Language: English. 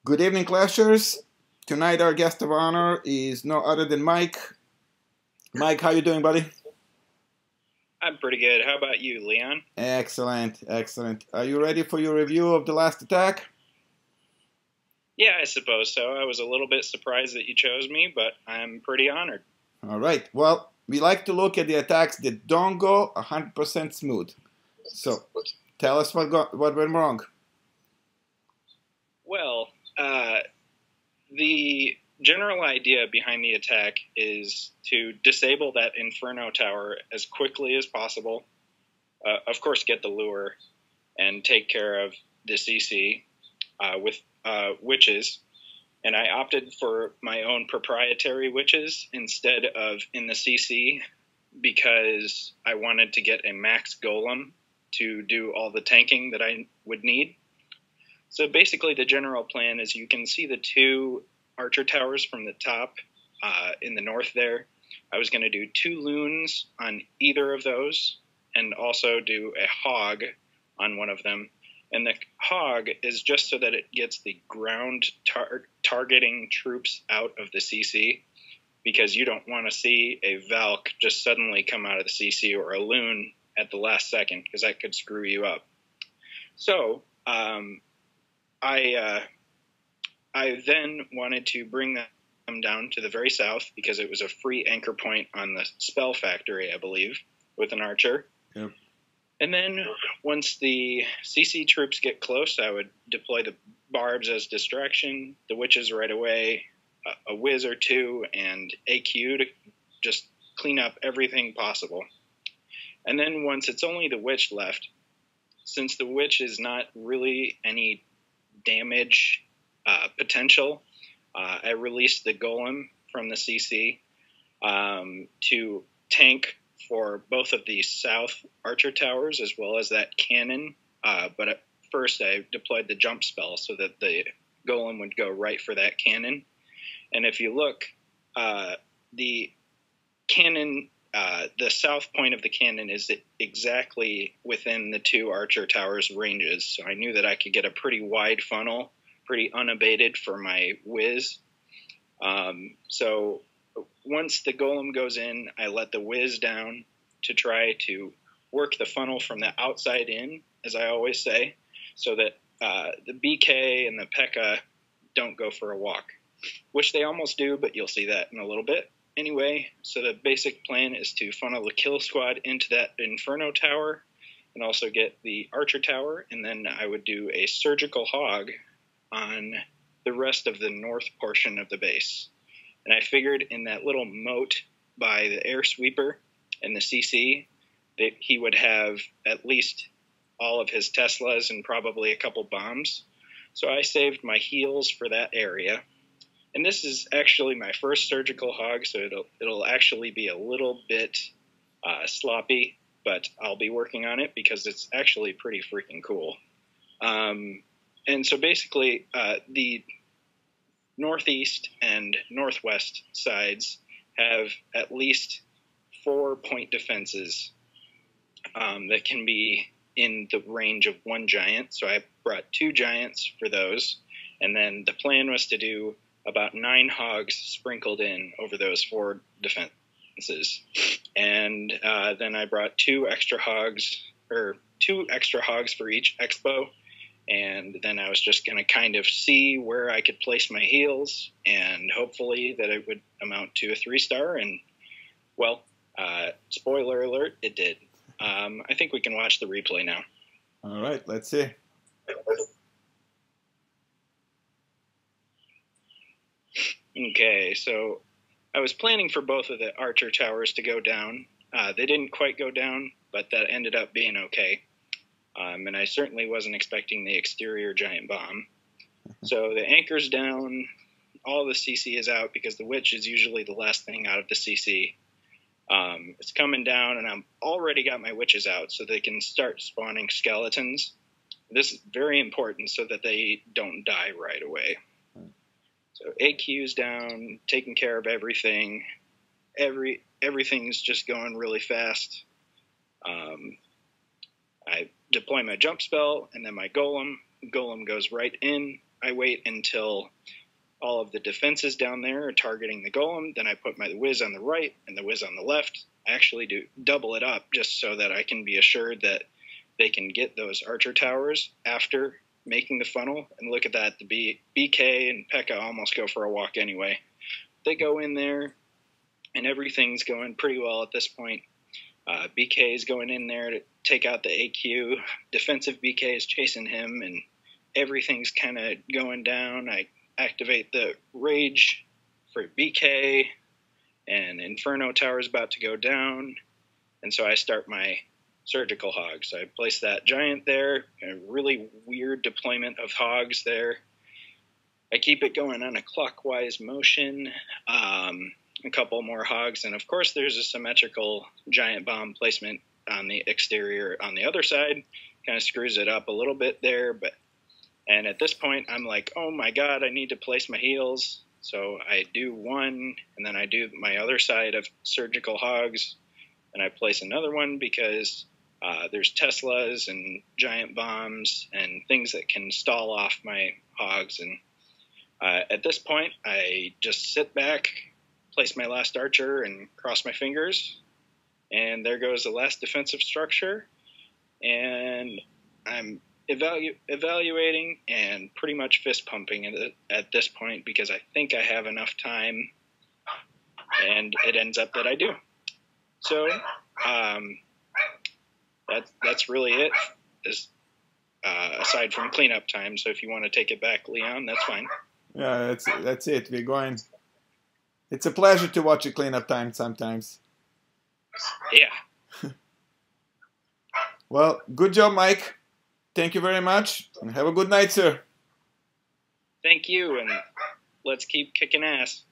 Good evening, Clashers. Tonight our guest of honor is no other than Mike. Mike, how you doing, buddy? I'm pretty good. How about you, Leon? Excellent, excellent. Are you ready for your review of the last attack? Yeah, I suppose so. I was a little bit surprised that you chose me, but I'm pretty honored. All right. Well, we like to look at the attacks that don't go 100% smooth. So, tell us what went wrong. Well, the general idea behind the attack is to disable that Inferno Tower as quickly as possible. Of course, get the lure and take care of the CC with witches. And I opted for my own proprietary witches instead of in the CC because I wanted to get a max golem to do all the tanking that I would need. So basically the general plan is you can see the two archer towers from the top in the north there. I was going to do 2 loons on either of those and also do a hog on one of them. And the hog is just so that it gets the ground targeting troops out of the CC, because you don't want to see a Valk just suddenly come out of the CC or a loon at the last second, because that could screw you up. So I then wanted to bring them down to the very south because it was a free anchor point on the spell factory, I believe, with an archer. Yep. And then once the CC troops get close, I would deploy the barbs as distraction, the witches right away, a whiz or two, and AQ to just clean up everything possible. And then once it's only the witch left, since the witch is not really any damage potential, I released the golem from the CC to tank for both of the south archer towers as well as that cannon. But at first I deployed the jump spell so that the golem would go right for that cannon. And if you look, the cannon, the south point of the cannon is exactly within the 2 archer towers ranges. So I knew that I could get a pretty wide funnel, pretty unabated for my whiz. So once the golem goes in, I let the whiz down to try to work the funnel from the outside in, as I always say, so that the BK and the P.E.K.K.A. don't go for a walk, which they almost do, but you'll see that in a little bit. Anyway, so the basic plan is to funnel the kill squad into that Inferno Tower and also get the Archer Tower, and then I would do a surgical hog on the rest of the north portion of the base. And I figured in that little moat by the air sweeper and the CC that he would have at least all of his Teslas and probably a couple bombs. So I saved my heals for that area. And this is actually my first surgical hog, so it'll actually be a little bit sloppy, but I'll be working on it because it's actually pretty freaking cool. And so basically the northeast and northwest sides have at least 4 point defenses that can be in the range of 1 giant. So I brought 2 giants for those. And then the plan was to do about 9 hogs sprinkled in over those 4 defenses. And then I brought 2 extra hogs for each expo. And then I was just going to kind of see where I could place my heals and hopefully that it would amount to a 3-star. And, well, spoiler alert, it did. I think we can watch the replay now. All right, let's see. Okay, so I was planning for both of the archer towers to go down. They didn't quite go down, but that ended up being okay. And I certainly wasn't expecting the exterior giant bomb. So the anchor's down, all the CC is out because the witch is usually the last thing out of the CC. It's coming down, and I've already got my witches out so they can start spawning skeletons. This is very important so that they don't die right away. So AQ's down, taking care of everything. Everything's just going really fast. I deploy my jump spell, and then my golem. Golem goes right in. I wait until all of the defenses down there are targeting the golem. Then I put my whiz on the right and the whiz on the left. I actually do double it up just so that I can be assured that they can get those archer towers after making the funnel. And look at that, the BK and P.E.K.K.A. almost go for a walk anyway. They go in there, and everything's going pretty well at this point. BK is going in there to take out the AQ. Defensive BK is chasing him, and everything's kind of going down. I activate the Rage for BK, and Inferno Tower is about to go down. And so I start my surgical hogs. I place that giant there, a really weird deployment of hogs there. I keep it going on a clockwise motion. A couple more hogs, and of course there's a symmetrical giant bomb placement on the exterior on the other side. Kind of screws it up a little bit there, and at this point I'm like, oh my god, I need to place my heals. So I do one, and then I do my other side of surgical hogs, and I place another one because there's Teslas and giant bombs and things that can stall off my hogs. And at this point I just sit back, place my last archer, and cross my fingers, and there goes the last defensive structure. And I'm evaluating and pretty much fist pumping at this point because I think I have enough time, and it ends up that I do. So that's really it, aside from cleanup time. So if you want to take it back, Leon, that's fine. Yeah, that's it. We're going. It's a pleasure to watch a cleanup time sometimes. Yeah. Well, good job, Mike. Thank you very much, and have a good night, sir. Thank you, and let's keep kicking ass.